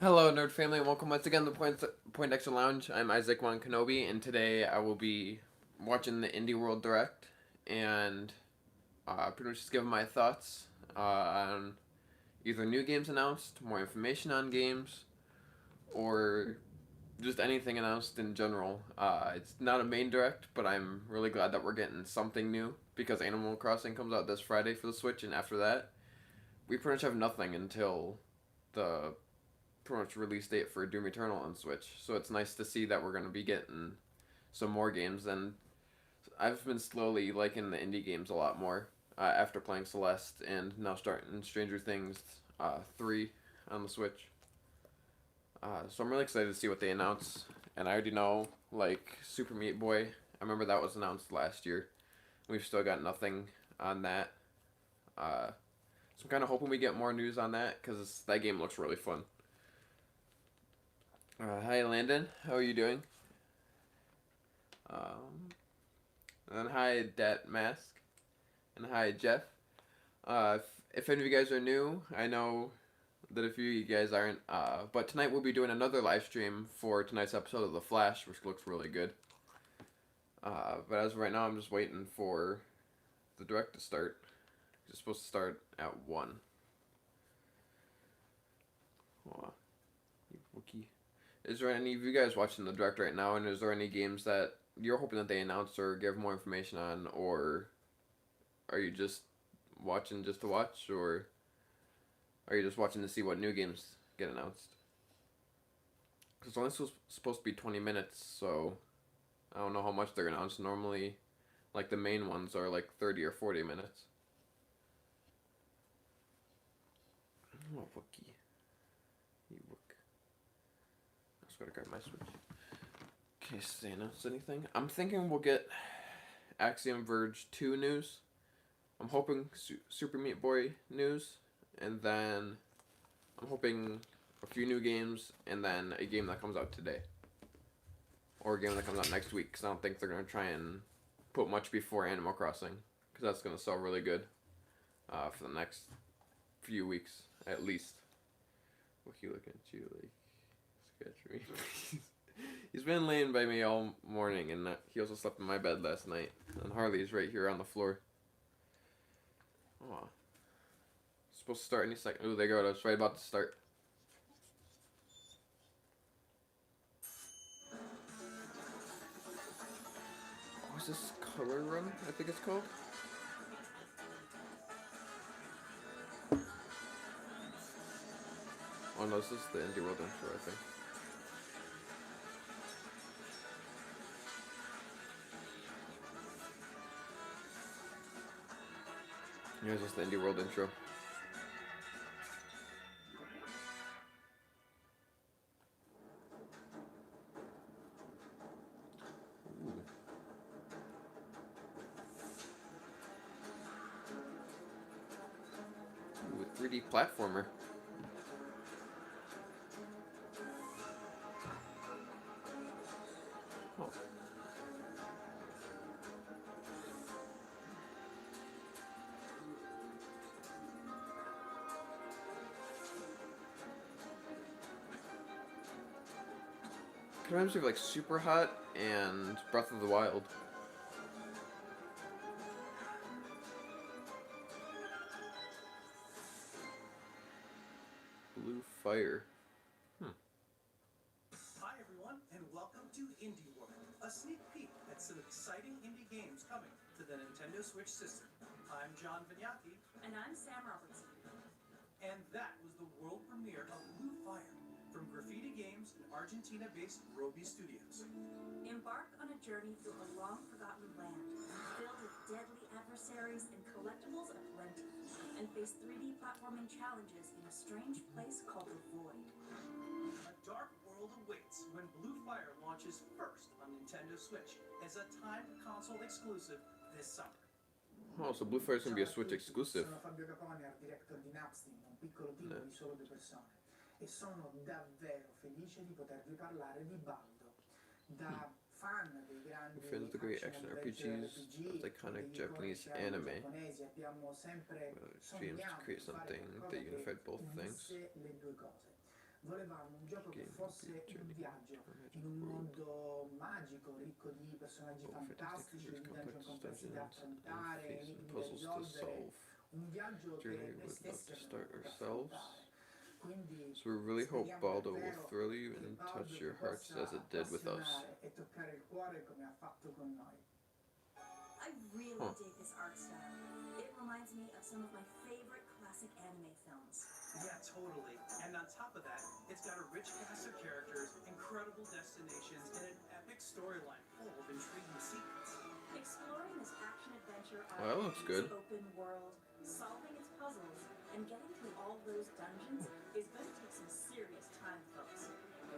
Hello, Nerd Family, and welcome once again to Point Extra Lounge. I'm Isaac Wan Kenobi, and today I will be watching the Indie World Direct and pretty much just giving my thoughts on either new games announced, more information on games, or just anything announced in general. It's not a main direct, but I'm really glad that we're getting something new because Animal Crossing comes out this Friday for the Switch, and after that, we pretty much have nothing until the pretty much release date for Doom Eternal on Switch. So it's nice to see that we're going to be getting some more games. And I've been slowly liking the indie games a lot more after playing Celeste and now starting Stranger Things 3 on the Switch. So I'm really excited to see what they announce. And I already know, like, Super Meat Boy, I remember that was announced last year. We've still got nothing on that. So I'm kind of hoping we get more news on that because that game looks really fun. Hi, Landon. How are you doing? Um, and hi, Dat Mask. And hi, Jeff. If any of you guys are new, I know that a few of you guys aren't. But tonight we'll be doing another live stream for tonight's episode of The Flash, which looks really good. But as of right now, I'm just waiting for the direct to start. It's supposed to start at 1. Oh, Wookie. Is there any of you guys watching the direct right now, and is there any games that you're hoping that they announce or give more information on, or are you just watching just to watch, or are you just watching to see what new games get announced? Because it's only supposed to be 20 minutes, so I don't know how much they're gonna announce. Normally, like the main ones are like 30 or 40 minutes. Oh, Wookie. You Wook. I just gotta grab my Switch. Okay, so they announce anything? I'm thinking we'll get Axiom Verge 2 news. I'm hoping Super Meat Boy news, and then I'm hoping a few new games, and then a game that comes out today. Or a game that comes out next week, because I don't think they're going to try and put much before Animal Crossing, because that's going to sell really good for the next few weeks, at least. What you looking at you like? Sketch me. He's been laying by me all morning, and he also slept in my bed last night. And Harley's right here on the floor. Aw. Supposed to start any second. Oh, there you go. It's right about to start. What's this color run? I think it's called. Oh no, this is the Indie World intro, I think. Yeah, it's just the Indie World intro. Ooh. Ooh, a 3D platformer. Oh. It reminds me of like Super Hot and Breath of the Wild. Blue Fire. Hmm. Hi everyone, and welcome to Indie World, a sneak peek at some exciting indie games coming to the Nintendo Switch system. I'm John Vignacchi, And I'm Sam Robertson. and that was the world premiere of Blue Fire from Graffiti Games and Argentina-based Roby Studios. Embark on a journey through a long-forgotten land filled with deadly adversaries and collectibles aplenty, and face 3D platforming challenges in a strange place called the Void. A dark world awaits when Blue Fire launches first on Nintendo Switch as a timed console exclusive this summer. Oh, so Blue Fire's gonna be a Ciao a Switch tutti, exclusive. sono Fabio Capone, art director di Napsteam, un piccolo team No. di solo 2 persone e sono davvero felice di potervi parlare di Baldo. Da fan dei grandi Defends the great action RPGs, RPG, of iconic degli Japanese iconici anime anime. giapponesi, abbiamo sempre Dreams to sognato create di fare something qualcosa that che unified both things. unisse le due cose. volevamo un gioco che fosse un viaggio in un mondo magico, ricco di personaggi fantastici, di dungeon complessi da affrontare, enigmi da risolvere, un viaggio che noi stessi avremmo potuto affrontare. Quindi So we really hope speriamo Baldo will davvero thrill you che and Baldo touch ti your hearts possa as it did with us. appassionare e toccare il cuore come ha fatto con noi. I really Huh. dig this art style. It reminds me of some of my favorite classic anime films. Yeah, totally. And on top of that, it's got a rich cast of characters, incredible destinations, and an epic storyline full of intriguing secrets. Exploring this action-adventure Well, that looks good. open world, solving its puzzles, and getting through all those dungeons is going to take some serious time, folks.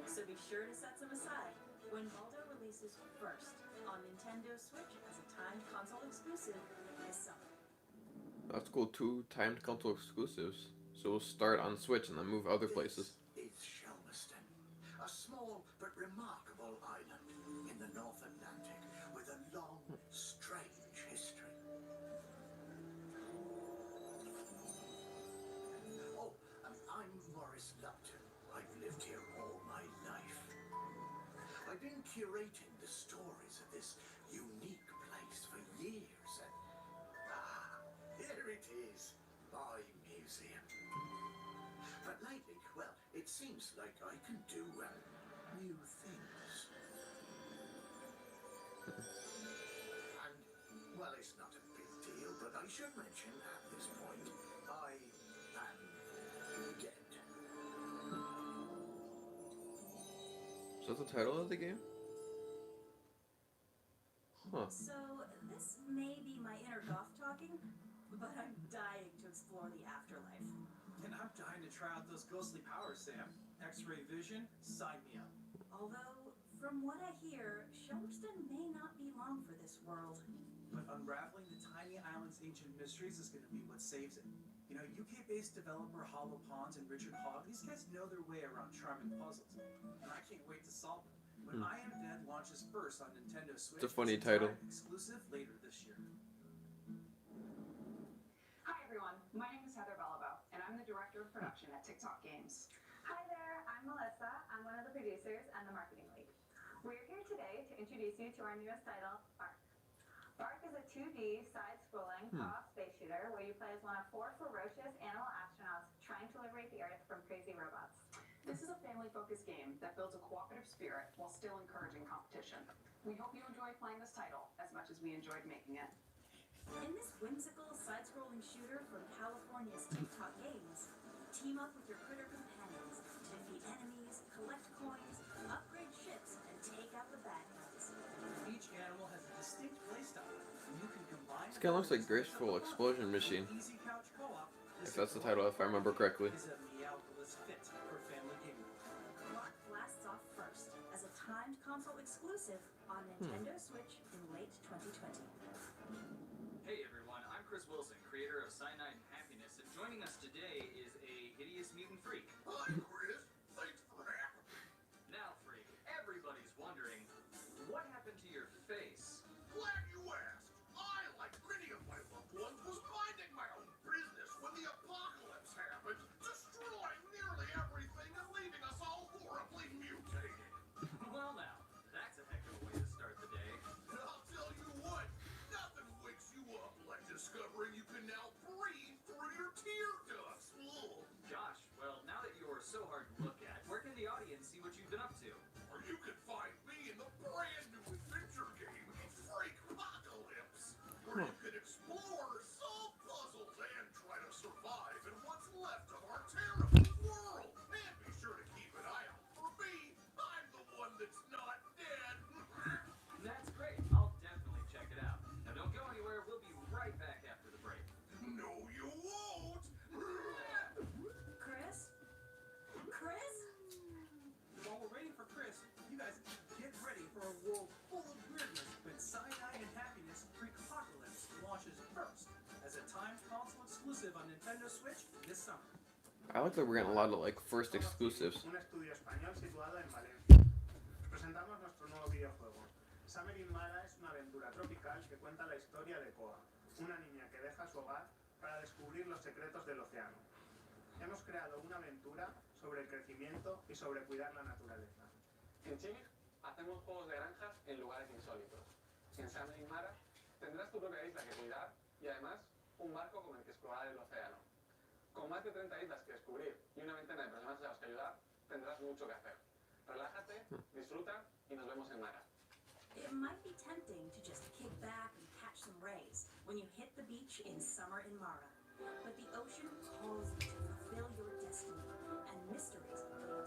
So be sure to set some aside when Baldo releases first on Nintendo Switch as a timed console exclusive this summer. That's cool, 2 timed console exclusives. So we'll start on Switch and then move other places. This is Shelmerston, a small but remarkable island in the North Atlantic with a long, strange history. Oh, I'm Morris Lupton. I've lived here all my life. I've been curating the stories of this unique place for years, and here it is, my museum. But lately, well, it seems like I can do new things. And, well, it's not a big deal, but I should mention at this point, I am dead. Is that the title of the game? Huh. So this may be my inner goth talking, but I'm dying to explore the afterlife. And I'm dying to try out those ghostly powers, Sam. X-ray vision, sign me up. Although, from what I hear, Shelmerston may not be long for this world. But unraveling the tiny island's ancient mysteries is going to be what saves it. You know, UK-based developer Hollow Pawns and Richard Hogg, these guys know their way around charming puzzles. And I can't wait to solve them. When I Am Dead launches first on Nintendo Switch, It's a funny it's title. exclusive later this year. Hi everyone, my name is Heather Bellabo, and I'm the Director of Production at TikTok Games. Hi there, I'm Melissa. I'm one of the producers and the marketing lead. We're here today to introduce you to our newest title, Bark. Bark is a 2D side-scrolling co-op space shooter where you play as one of 4 ferocious animal astronauts trying to liberate the Earth from crazy robots. This is a family-focused game that builds a cooperative spirit while still encouraging competition. We hope you enjoy playing this title as much as we enjoyed making it. In this whimsical side-scrolling shooter from California's TikTok Games, team up with your critter companions to defeat enemies, collect coins, upgrade ships, and take out the bad guys. Each animal has a distinct playstyle, and you can combine. This guy looks like Graceful Explosion Machine. Easy couch co-op. If that's the title, if I remember correctly. Is a Meowpolis fit for family gaming. Bark blasts off first as a timed console exclusive on Nintendo Switch in late 2020. Hey everyone, I'm Chris Wilson, creator of Cyanide and Happiness, and joining us today is a hideous mutant freak. Hi, Chris. Thanks for having me. Now, freak, everybody's wondering, what happened to your face? Glad you asked. I, like many of my loved ones, was minding my own business when the apocalypse happened, destroying nearly everything and leaving us all horribly mutated. Well now, that's a heck of a way to start the day. And I'll tell you what, nothing wakes you up like discovering you can now breathe through your tear ducts. Ugh. Gosh, well now that you're so hard to look at, where can the audience see what you've been up to? Or you can find me in the brand new adventure game, Freakopocalypse, where you can explore, solve puzzles, and try to survive in what's left of our terrible world. And be sure to keep an eye out for me. I'm the one that's not dead. That's great, I'll definitely check it out. Now don't go anywhere, we'll be right back after the break. No, you won't. Chris? Chris? While we're waiting for Chris, you guys get ready for a world full of weirdness when Cyanide and Happiness Freakopocalypse launches first as a timed console exclusive on Nintendo Switch this summer. I like that we're getting a lot of like first exclusives. Un estudio español situado en Valencia. Os presentamos nuestro nuevo videojuego. Summer in Mara es una aventura tropical que cuenta la historia de Koa, una niña que deja su hogar para descubrir los secretos del océano. Hemos creado una aventura sobre el crecimiento crecimiento y sobre cuidar la naturaleza. En Chile hacemos juegos de granjas en lugares insólitos. En San Luis Mara tendrás tu propia isla que cuidar y además un barco con el que explorar el océano. Con más de 30 islas que descubrir y una veintena de personas a las que ayudar, tendrás mucho que hacer. Relájate, disfruta y nos vemos en Mara. It might be tempting to just kick back and catch some rays when you hit the beach in summer in Mara. But the ocean calls you to fulfill your destiny, and mysteries await.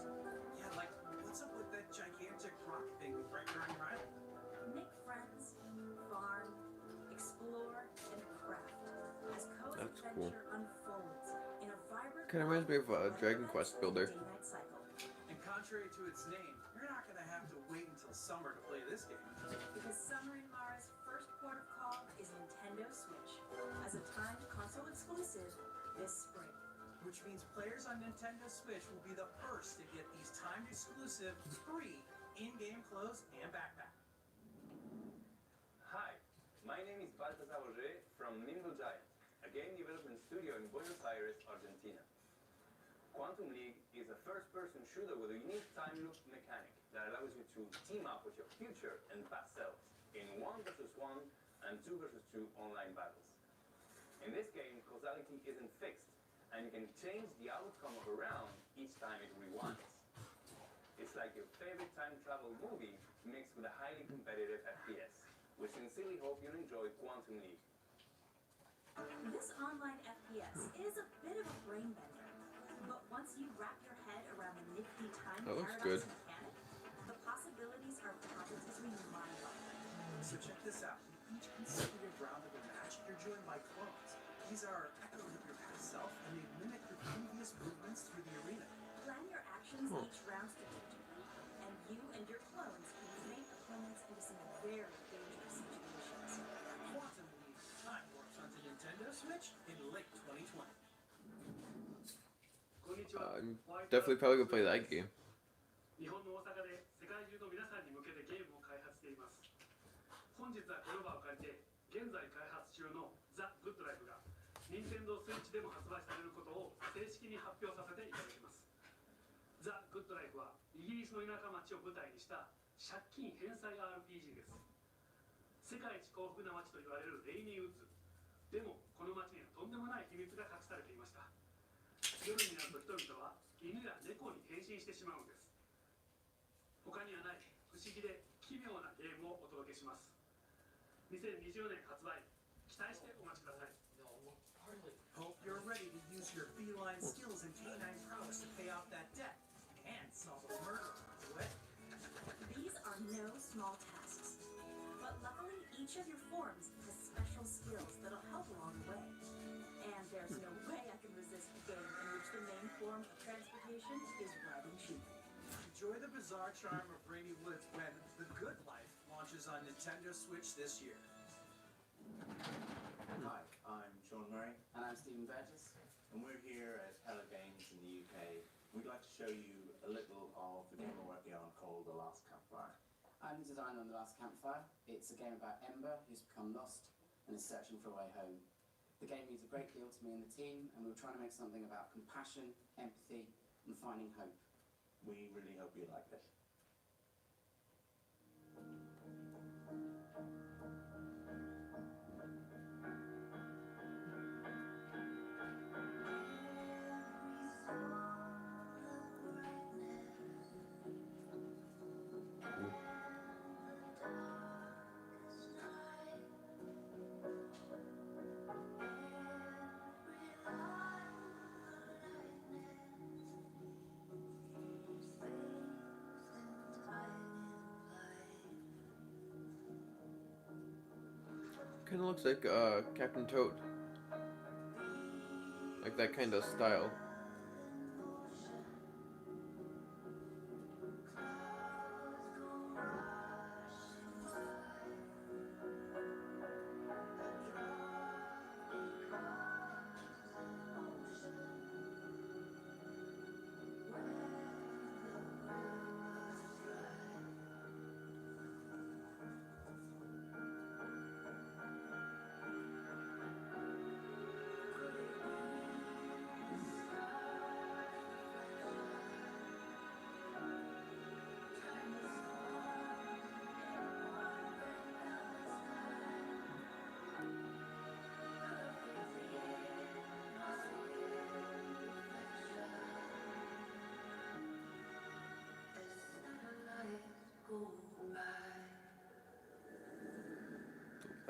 Yeah, like, what's up with that gigantic rock thing right during your island? Make friends, farm, explore, and craft as Koa's That's cool. adventure unfolds in a vibrant Kind of reminds me of Dragon Quest Builder. day-night cycle. And contrary to its name, you're not gonna have to wait until summer to play this game. Because summer in Mara's first port of call is Nintendo Switch, as a timed console exclusive this spring. Which means players on Nintendo Switch will be the first to get these timed exclusive free in-game clothes and backpack. Hi, my name is Baltasar Roger from Nimble Giant, a game development studio in Buenos Aires, Argentina. Quantum League is a first-person shooter with a unique time loop mechanic that allows you to team up with your future and past selves in 1 versus 1 and 2 versus 2 online battles. In this game, causality isn't fixed, and you can change the outcome of a round each time it rewinds. It's like your favorite time travel movie mixed with a highly competitive FPS. We sincerely hope you'll enjoy Quantum League. This online FPS is a bit of a brain bender, but once you wrap your head around the nifty time That looks paradox good. mechanic, the possibilities are positively mind-boggling. So check this out. In each consecutive round of a match, you're joined by clones. These are echoes of your past self, and they mimic your previous movements through the arena. Plan your actions each round strategically, and you and your clones can make opponents into some very dangerous situations. Quantum League Time Warps onto Nintendo Switch in late 2020. こんにちは。 I'm definitely probably gonna play that game. 日本の大阪で世界中の皆さんに向けてゲームを開発しています。本日はこの場を借りて、現在開発中のザ・グッドライフが任天堂スイッチでも発売されることを正式に発表させていただきます。ザ・グッドライフはイギリスの田舎町を舞台にした借金返済 RPG です。世界一幸福な町と言われるレイニーウッズ。でもこの町にはとんでもない秘密が隠されていました。夜になると人々は犬や猫に変身してしまうんです。他にはない不思議で奇妙なゲームをお届けします。2020年発売、期待してお待ちください。 Hope you're ready to use your feline skills and canine prowess to pay off that debt and solve a murder. What? These are no small tasks, but luckily each of your forms has special skills that'll help along the way. And there's no way I can resist a game in which the main form of transportation is riding sheep. Enjoy the bizarre charm of Rainy Woods when The Good Life launches on Nintendo Switch this year. Hi, I'm Sean Murray. And I'm Stephen Burgess. And we're here at Hello Games in the UK. We'd like to show you a little of the game we're working on called The Last Campfire. I'm the designer on The Last Campfire. It's a game about Ember, who's become lost and is searching for a way home. The game means a great deal to me and the team, and we were trying to make something about compassion, empathy, and finding hope. We really hope you like it. Kind of looks like Captain Toad. Like that kind of style.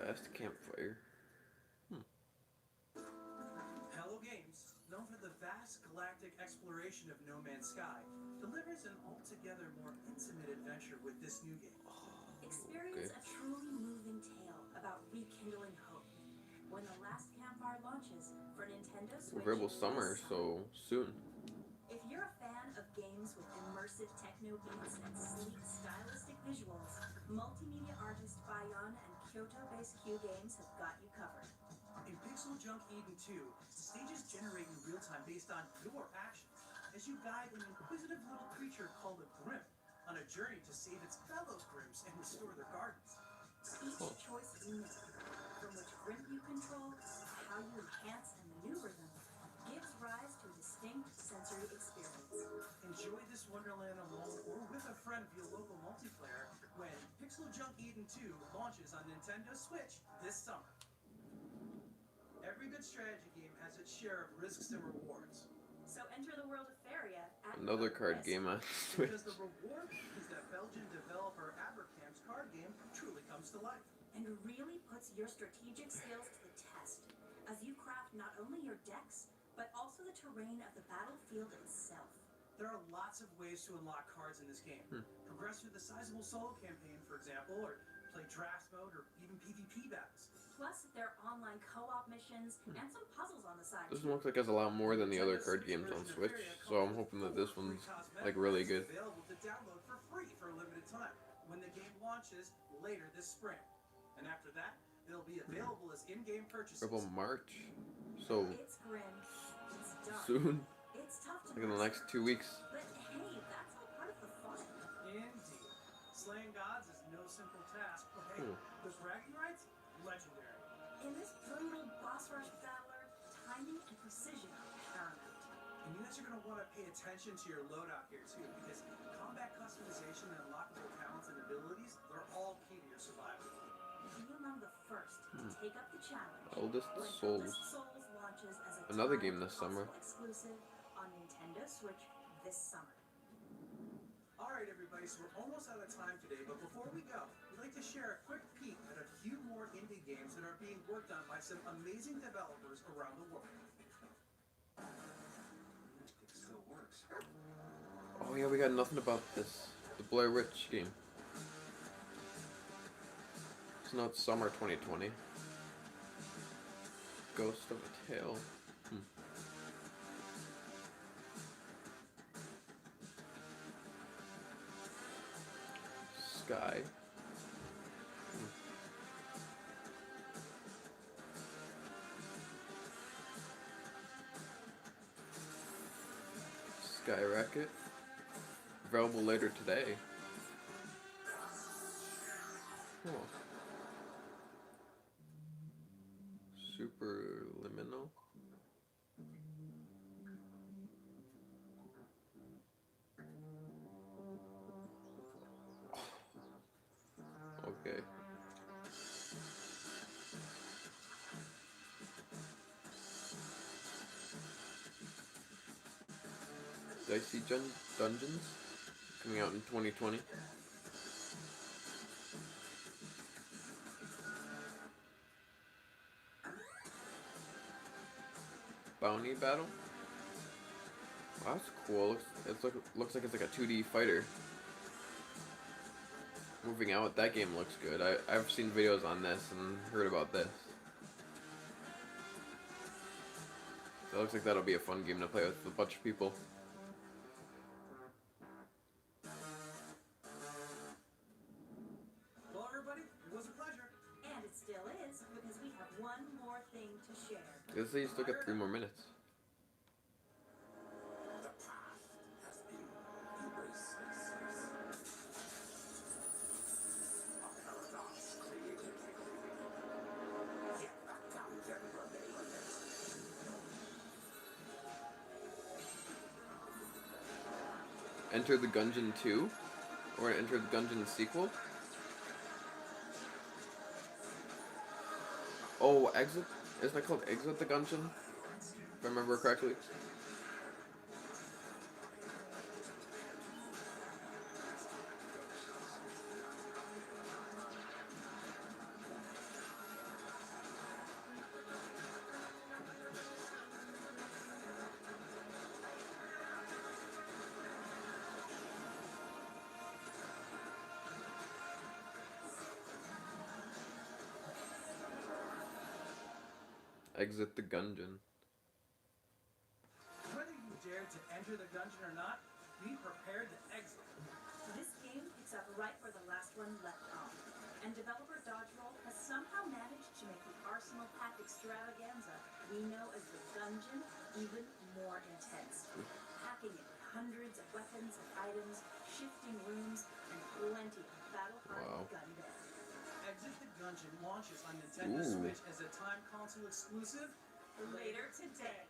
Vast campfire. Hello Games, known for the vast galactic exploration of No Man's Sky, delivers an altogether more intimate adventure with this new game. Experience a truly moving tale about rekindling hope when the last campfire launches for Nintendo Switch. Rebel Summer, so soon. If you're a fan of games with immersive techno beats and sleek stylistic visuals, multimedia artist Bayon and Kyoto-based Q Games have got you covered. In Pixel Junk Eden 2, stages generate in real time based on your actions as you guide an inquisitive little creature called a Grim on a journey to save its fellow Grims and restore their gardens. Each choice you make, from which Grim you control to how you enhance and maneuver them, gives rise to a distinct sensory experience. Enjoy this wonderland alone or with a friend via local multiplayer when Pixel Junk Eden 2 launches on Nintendo Switch this summer. Every good strategy game has its share of risks and rewards. So enter the world of Faria at Another card game on Switch. Because the reward is that Belgian developer Abercamp's card game truly comes to life. And really puts your strategic skills to the test as you craft not only your decks, but also the terrain of the battlefield itself. There are lots of ways to unlock cards in this game. Progress through the sizable solo campaign, for example, or play drafts mode or even PvP battles. Plus, there are online co-op missions and some puzzles on the side. This one looks like it has a lot more than the other card games on Switch, so I'm hoping that this one's like really good. Available to download for free for a limited time when the game launches later this spring. And after that, it'll be available as in-game purchases. Rebel March, so It's grim, it's dark, soon, it's tough to like in the master, next 2 weeks. but hey, that's all part of the fun. Indeed. Slaying gods is no simple task, but hey, the bragging rights, legendary. In this brutal boss rush battler, timing and precision are paramount. And you guys are going to want to pay attention to your loadout here too, because combat customization and unlockable talents and abilities, they're all key to your survival. Be among the first to take up the challenge. Eldest when Souls. Eldest Souls launches as a Another timed game this summer. console exclusive on Nintendo Switch this summer. Alright everybody, so we're almost out of time today, but before we go, we'd like to share a quick peek at a few more indie games that are being worked on by some amazing developers around the world. It still works. Oh yeah, we got nothing about this. The Blair Witch game. It's not summer 2020. Ghost of a Tale. Sky. Skyrocket. Available later today. Oh. Superliminal. Okay. Dicey Dungeons coming out in 2020. Bounty Battle. Wow, that's cool. Looks like it's like a 2D fighter. Moving Out, that game looks good. I've seen videos on this and heard about this. It looks like that'll be a fun game to play with a bunch of people. Well everybody, it was a pleasure. And it still is, because we have one more thing to share. This you still got 3 more minutes. The past has been erased. A paradox created. Yet that dungeon remains. Enter the Gungeon 2? Or Enter the Gungeon sequel? Oh, Exit? Isn't that called Exit the Gungeon? If I remember correctly. Exit the Gungeon. Whether you dare to enter the dungeon or not, be prepared to exit. This game picks up right where the last one left off, and developer Dodgeroll has somehow managed to make the Arsenal Pack extravaganza we know as the Gungeon even more intense, packing it with hundreds of weapons and items, shifting rooms, and plenty of battle-hardened gunmen. Exit the Gungeon launches on Nintendo Switch as a time console exclusive Later today.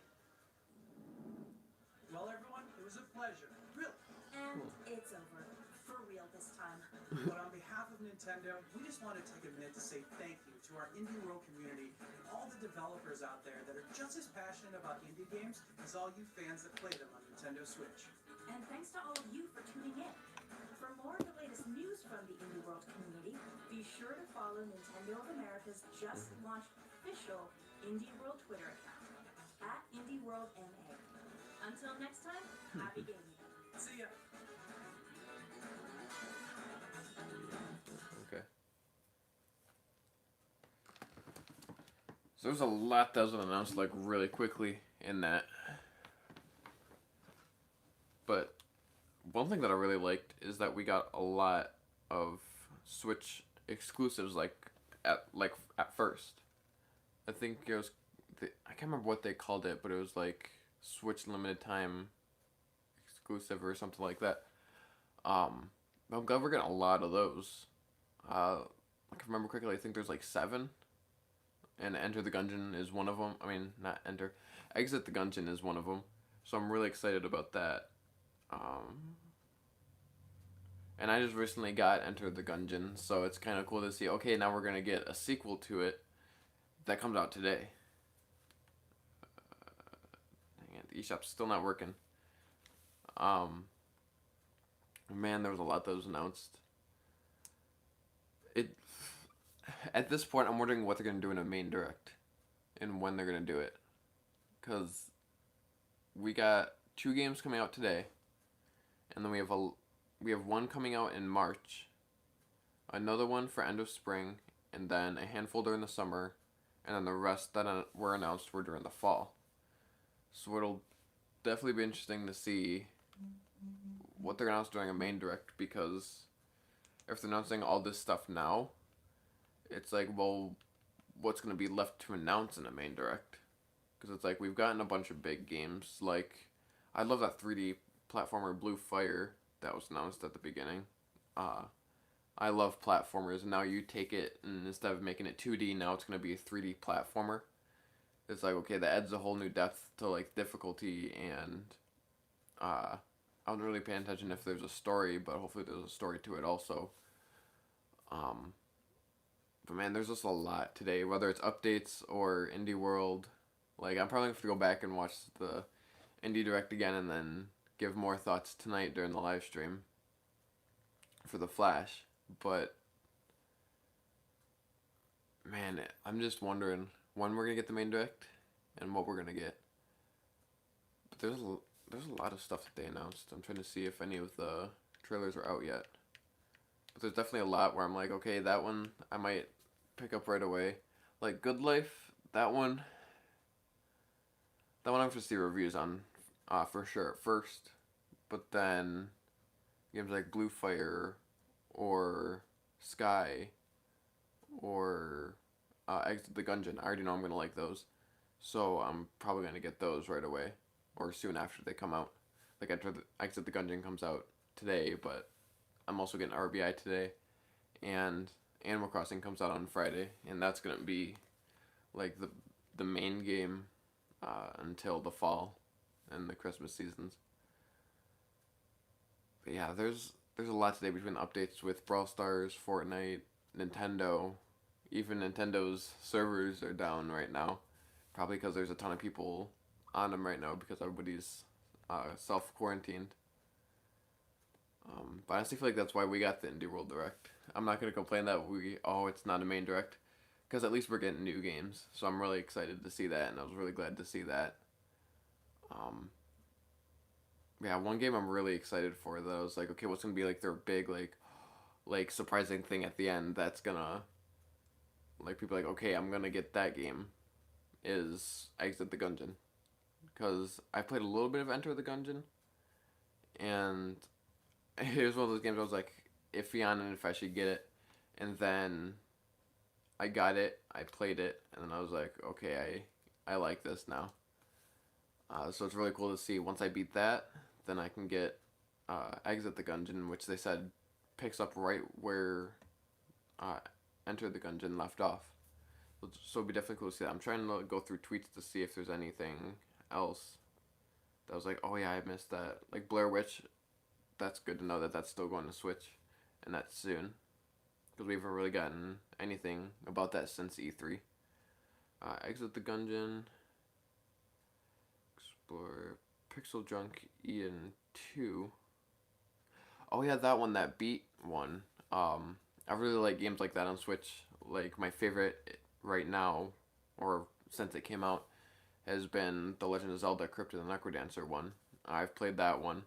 Well, everyone, it was a pleasure. Really. And it's over. For real this time. But on behalf of Nintendo, we just want to take a minute to say thank you to our Indie World community and all the developers out there that are just as passionate about indie games as all you fans that play them on Nintendo Switch. And thanks to all of you for tuning in. For more of the latest news from the Indie World community, be sure to follow Nintendo of America's just launched official Indie World Twitter account, @IndieWorldNA. Until next time, happy gaming. See ya. Okay. So there's a lot that was announced like really quickly in that. But one thing that I really liked is that we got a lot of Switch exclusives at first. I think it was I can't remember what they called it, but it was like Switch limited time exclusive or something like that. I'm glad we're getting a lot of those. I can remember correctly, I think there's like 7. And Enter the Gungeon is one of them. I mean, not Enter. Exit the Gungeon is one of them. So I'm really excited about that. And I just recently got Enter the Gungeon, so it's kind of cool to see, okay, now we're going to get a sequel to it that comes out today. Dang it, the eShop's still not working. Man, there was a lot that was announced. At this point, I'm wondering what they're going to do in a main direct and when they're going to do it. Because we got 2 games coming out today, and then we have one coming out in March, another one for end of spring, and then a handful during the summer, and then the rest that were announced were during the fall. So it'll definitely be interesting to see what they're announcing during a main direct, because if they're announcing all this stuff now, it's like, well, what's going to be left to announce in a main direct? Because it's like, we've gotten a bunch of big games, like, I love that 3D platformer Blue Fire that was announced at the beginning. I love platformers, and now you take it, and instead of making it 2D, now it's going to be a 3D platformer. It's like, okay, that adds a whole new depth to, like, difficulty, and I wasn't really paying attention if there's a story, but hopefully there's a story to it also. But man, there's just a lot today, whether it's updates or Indie World. Like, I'm probably going to have to go back and watch the Indie Direct again and then give more thoughts tonight during the live stream for the Flash. But man, I'm just wondering when we're going to get the main direct and what we're going to get. But there's a lot of stuff that they announced. I'm trying to see if any of the trailers are out yet. But there's definitely a lot where I'm like, okay, that one I might pick up right away. Like Good Life, that one I have to see reviews on for sure at first. But then games like Blue Fire or Sky or Exit the Gungeon, I already know I'm going to like those. So I'm probably going to get those right away or soon after they come out. Like Exit the Gungeon comes out today, but I'm also getting RBI today, and Animal Crossing comes out on Friday, and that's gonna be like the main game until the fall and the Christmas seasons. But yeah, there's a lot today between updates with Brawl Stars, Fortnite, Nintendo. Even Nintendo's servers are down right now, probably because there's a ton of people on them right now because everybody's self-quarantined. But I honestly feel like that's why we got the Indie World Direct. I'm not going to complain that it's not a main direct, because at least we're getting new games. So I'm really excited to see that, and I was really glad to see that. Yeah, one game I'm really excited for that I was like, okay, what's going to be like their big, like surprising thing at the end that's going to, like, people are like, okay, I'm going to get that game. is Exit the Gungeon. Because I played a little bit of Enter the Gungeon, and it was one of those games I was like iffy on and if I should get it. And then I got it, I played it, and then I was like, okay, I like this now. So it's really cool to see. Once I beat that, then I can get Exit the Gungeon, which they said picks up right where Enter the Gungeon left off. So it'd be definitely cool to see that. I'm trying to go through tweets to see if there's anything else that was like, oh yeah, I missed that. Like Blair Witch, that's good to know that that's still going to Switch, and that's soon. Because we haven't really gotten anything about that since E3. Exit the Gungeon. Explore Pixel Junk Eden 2. Oh yeah, that one, that Beat one. I really like games like that on Switch. Like my favorite right now, or since it came out, has been The Legend of Zelda Crypt of the Necrodancer one. I've played that one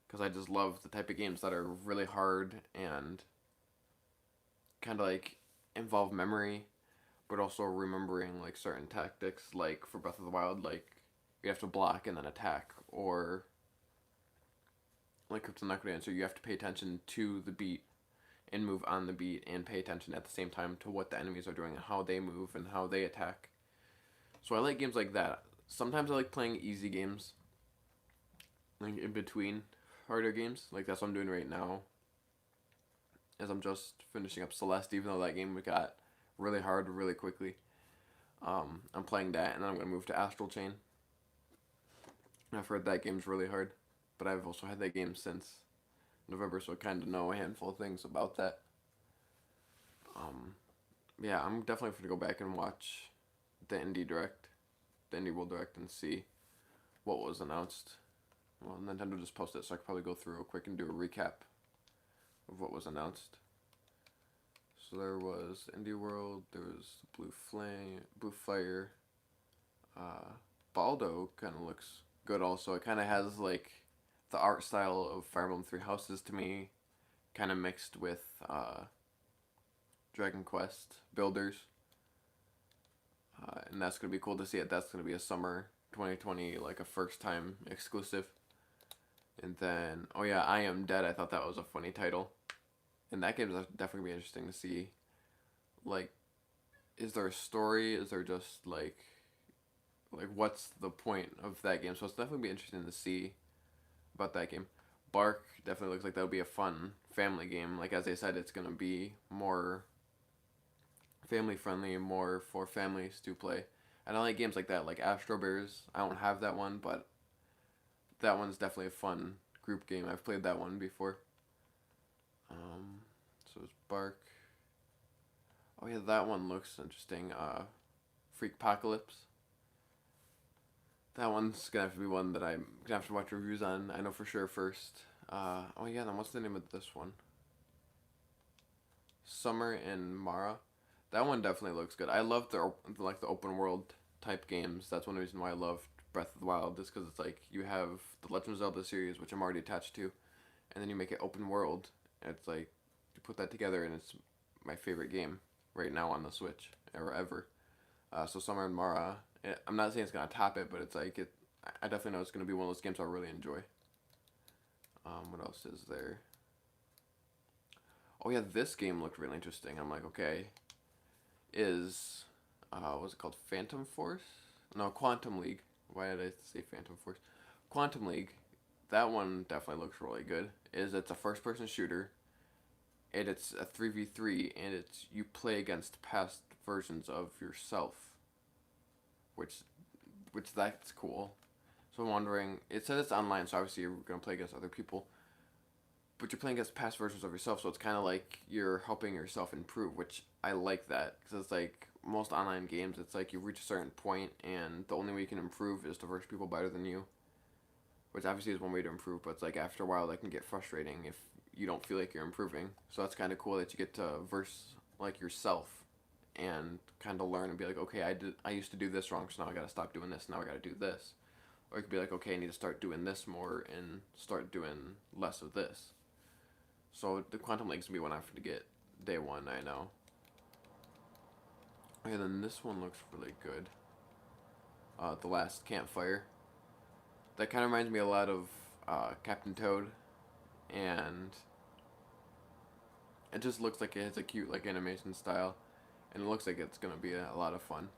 because I just love the type of games that are really hard and kind of like involve memory, but also remembering like certain tactics. Like for Breath of the Wild, like you have to block and then attack, or like Crypt of the Necrodancer, you have to pay attention to the beat and move on the beat and pay attention at the same time to what the enemies are doing and how they move and how they attack. So I like games like that. Sometimes I like playing easy games, like in between harder games. Like that's what I'm doing right now, as I'm just finishing up Celeste, even though that game got really hard really quickly. I'm playing that, and then I'm going to move to Astral Chain. I've heard that game's really hard, but I've also had that game since November, so I kind of know a handful of things about that. Yeah, I'm definitely going to go back and watch the Indie Direct, the Indie World Direct, and see what was announced. Well, Nintendo just posted it, so I could probably go through real quick and do a recap of what was announced. So there was Indie World, there was Blue Fire. Baldo kind of looks good also. It kind of has like the art style of Fire Emblem Three Houses to me, kind of mixed with Dragon Quest Builders. And that's going to be cool to see it. That's going to be a summer 2020, like a first time exclusive. And then, oh yeah, I Am Dead. I thought that was a funny title. And that game is definitely be interesting to see. Like, is there a story? Is there just like what's the point of that game? So it's definitely be interesting to see about that game. Bark definitely looks like that'll be a fun family game. Like as I said, it's gonna be more family friendly and more for families to play. And I like games like that, like Astro Bears. I don't have that one, but that one's definitely a fun group game. I've played that one before. So it's Bark. Oh yeah, that one looks interesting. Freakpocalypse. That one's gonna have to be one that I'm gonna have to watch reviews on. I know for sure first. Oh yeah, then what's the name of this one? Summer in Mara. That one definitely looks good. I love the open world type games. That's one reason why I love Breath of the Wild, is because it's like you have the Legend of Zelda series, which I'm already attached to, and then you make it open world. And it's like you put that together, and it's my favorite game right now on the Switch or ever. So Summer in Mara. I'm not saying it's gonna top it, but it's like I definitely know it's gonna be one of those games I really enjoy. What else is there? Oh yeah, this game looked really interesting. I'm like, okay, is what's it called? Phantom Force? No, Quantum League. Why did I say Phantom Force? Quantum League. That one definitely looks really good. It's a first-person shooter, and it's a 3v3, and it's you play against past versions of yourself, which that's cool. So I'm wondering, it says it's online, so obviously you're gonna play against other people, but you're playing against past versions of yourself, so it's kind of like you're helping yourself improve, which I like that, because it's like most online games, it's like you reach a certain point, and the only way you can improve is to verse people better than you, which obviously is one way to improve, but it's like after a while that can get frustrating if you don't feel like you're improving. So that's kind of cool that you get to verse like yourself and kind of learn and be like, okay, I used to do this wrong, so now I got to stop doing this, now I got to do this. Or you could be like, okay, I need to start doing this more and start doing less of this. So the Quantum League's gonna be one I have to get day one, I know. And then this one looks really good. The Last Campfire. That kind of reminds me a lot of Captain Toad, and it just looks like it has a cute like animation style, and it looks like it's gonna be a lot of fun.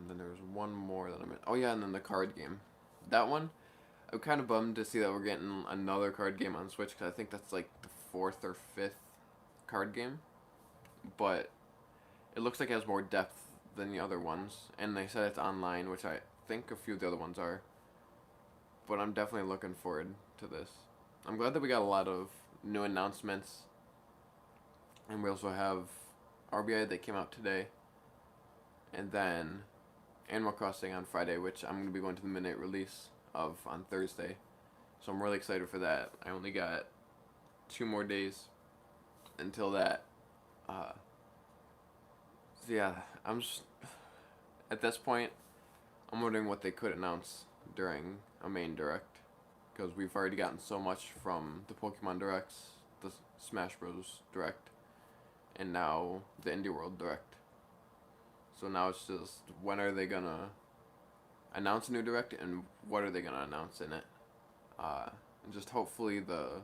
Then there's one more that I'm in. Oh yeah, and then the card game. That one, I'm kind of bummed to see that we're getting another card game on Switch, because I think that's like the 4th or 5th card game. But it looks like it has more depth than the other ones, and they said it's online, which I think a few of the other ones are. But I'm definitely looking forward to this. I'm glad that we got a lot of new announcements, and we also have RBI that came out today, and then Animal Crossing on Friday, which I'm going to be going to the midnight release of on Thursday. So I'm really excited for that. I only got 2 more days until that. So yeah, I'm just, at this point, I'm wondering what they could announce during a main direct, because we've already gotten so much from the Pokemon Directs, the Smash Bros. Direct, and now the Indie World Direct. So now it's just, when are they gonna announce a new direct, and what are they gonna announce in it? And just hopefully the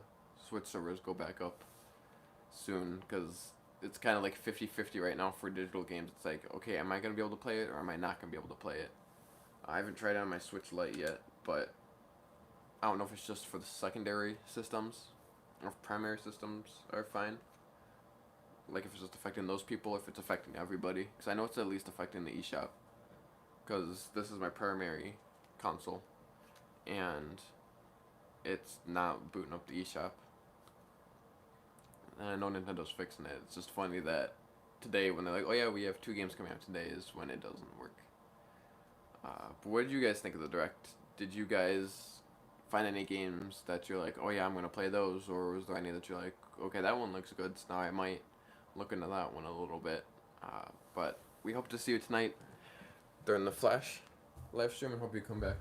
Switch servers go back up soon, because it's kind of like 50-50 right now for digital games. It's like, okay, am I gonna be able to play it, or am I not gonna be able to play it? I haven't tried it on my Switch Lite yet, but I don't know if it's just for the secondary systems, or if primary systems are fine. Like if it's just affecting those people, if it's affecting everybody. Because I know it's at least affecting the eShop. Because this is my primary console, and it's not booting up the eShop. And I know Nintendo's fixing it. It's just funny that today, when they're like, oh yeah, we have 2 games coming out today, is when it doesn't work. But what did you guys think of the Direct? Did you guys find any games that you're like, oh yeah, I'm going to play those? Or was there any that you're like, okay, that one looks good, so now I might look into that one a little bit? But we hope to see you tonight during the Flash live stream, and hope you come back.